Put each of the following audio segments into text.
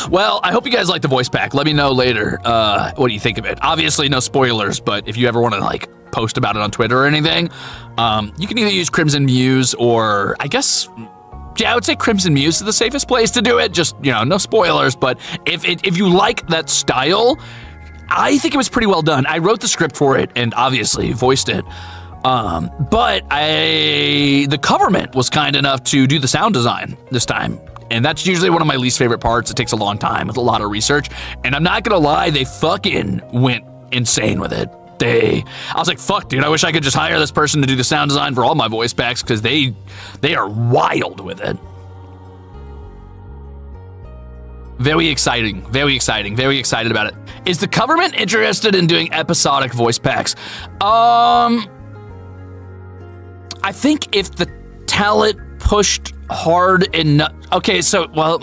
Well, I hope you guys like the voice pack. Let me know later what do you think of it. Obviously, no spoilers, but if you ever want to like post about it on Twitter or anything, you can either use Crimzon Ruze or I guess, yeah, I would say Crimzon Ruze is the safest place to do it. Just, you know, no spoilers, but if you like that style, I think it was pretty well done. I wrote the script for it and obviously voiced it. But the government was kind enough to do the sound design this time. And that's usually one of my least favorite parts. It takes a long time with a lot of research. And I'm not gonna lie, they fucking went insane with it. I was like, fuck, dude, I wish I could just hire this person to do the sound design for all my voice packs because they are wild with it. Very exciting, very exciting, very excited about it. Is the government interested in doing episodic voice packs? I think if the talent pushed hard enough. Okay, so, well,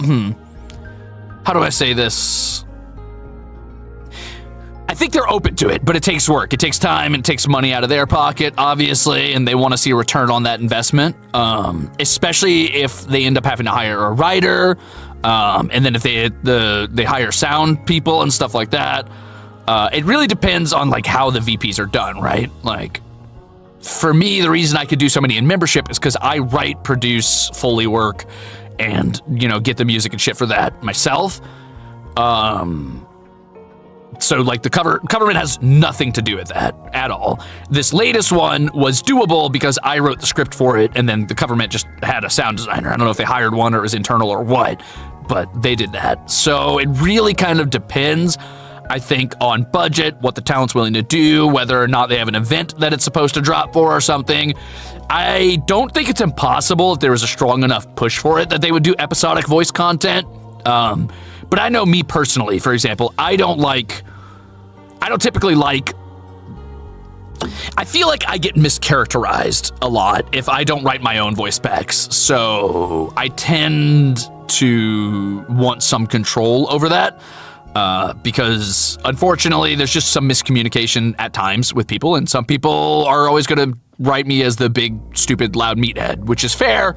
how do I say this? I think they're open to it, but it takes work. It takes time and it takes money out of their pocket, obviously, and they want to see a return on that investment, especially if they end up having to hire a writer, and then if they hire sound people and stuff like that. It really depends on like how the VPs are done, right? Like, for me, the reason I could do so many in membership is because I write, produce, Foley work, and, you know, get the music and shit for that myself. So, like, the government has nothing to do with that at all. This latest one was doable because I wrote the script for it, and then the government just had a sound designer. I don't know if they hired one or it was internal or what, but they did that. So it really kind of depends, I think, on budget, what the talent's willing to do, whether or not they have an event that it's supposed to drop for or something. I don't think it's impossible if there was a strong enough push for it that they would do episodic voice content. But I know me personally, for example, I don't typically like, I feel like I get mischaracterized a lot if I don't write my own voice packs. So I tend to want some control over that because unfortunately there's just some miscommunication at times with people, and some people are always going to write me as the big, stupid, loud meathead, which is fair.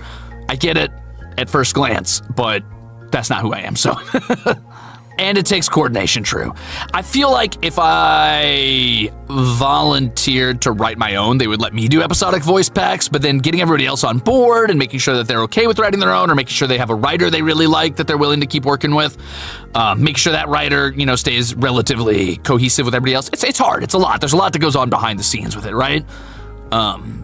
I get it at first glance, but that's not who I am, so. And it takes coordination, true. I feel like if I volunteered to write my own, they would let me do episodic voice packs, but then getting everybody else on board and making sure that they're okay with writing their own, or making sure they have a writer they really like that they're willing to keep working with, make sure that writer, you know, stays relatively cohesive with everybody else. It's hard, it's a lot. There's a lot that goes on behind the scenes with it, right? And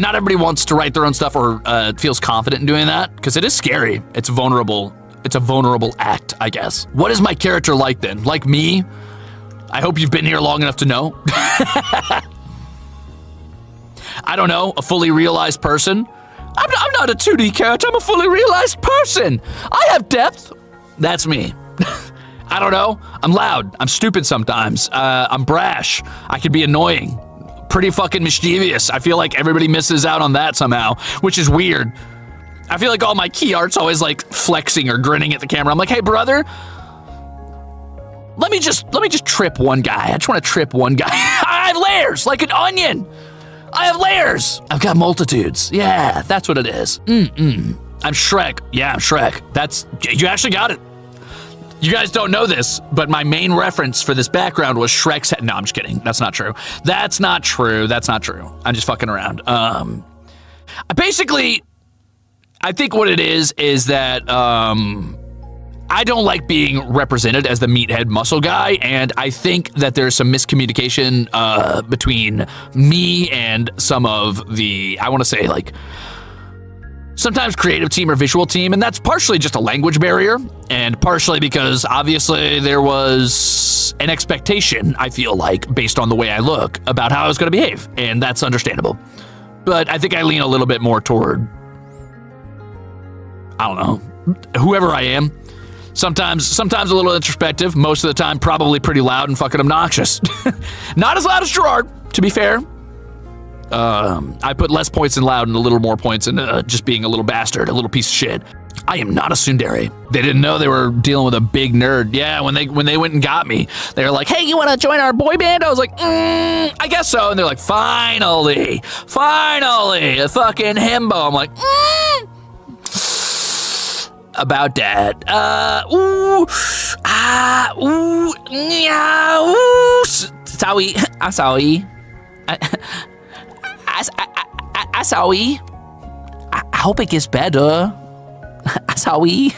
not everybody wants to write their own stuff or feels confident in doing that, because it is scary. It's vulnerable. It's a vulnerable act, I guess. What is my character like then? Like me? I hope you've been here long enough to know. I don't know, a fully realized person? I'm not a 2D character, I'm a fully realized person. I have depth. That's me. I don't know, I'm loud, I'm stupid sometimes, I'm brash, I can be annoying, pretty fucking mischievous. I feel like everybody misses out on that somehow, which is weird. I feel like all my key art's always like flexing or grinning at the camera. I'm like, hey brother, let me just trip one guy. I just want to trip one guy. I have layers like an onion. I have layers. I've got multitudes. Yeah, that's what it is. I'm Shrek. Yeah, I'm Shrek. You actually got it. You guys don't know this, but my main reference for this background was Shrek's head. No, I'm just kidding. That's not true. That's not true. That's not true. I'm just fucking around. I think what it is that I don't like being represented as the meathead muscle guy, and I think that there's some miscommunication between me and some of the, I want to say, like, sometimes creative team or visual team, and that's partially just a language barrier, and partially because obviously there was an expectation, I feel like, based on the way I look, about how I was going to behave, and that's understandable. But I think I lean a little bit more toward, I don't know, whoever I am. Sometimes a little introspective, most of the time probably pretty loud and fucking obnoxious. Not as loud as Gerard, to be fair. I put less points in loud and a little more points in just being a little bastard, a little piece of shit. I am not a tsundere. They didn't know they were dealing with a big nerd. Yeah, when they went and got me, they were like, hey, you want to join our boy band? I was like, I guess so. And they're like, finally, a fucking himbo. I'm like, about that. Sorry. I'm sorry. I'm sorry. I hope it gets better. I'm sorry.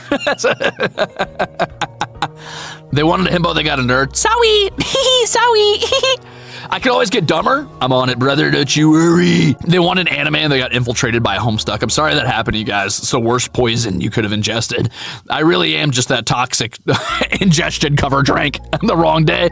They wanted a himbo, they got a nerd. Sorry. Sorry. I could always get dumber. I'm on it, brother. Don't you worry. They wanted anime and they got infiltrated by a Homestuck. I'm sorry that happened to you guys. It's the worst poison you could have ingested. I really am just that toxic ingestion cover drink on the wrong day.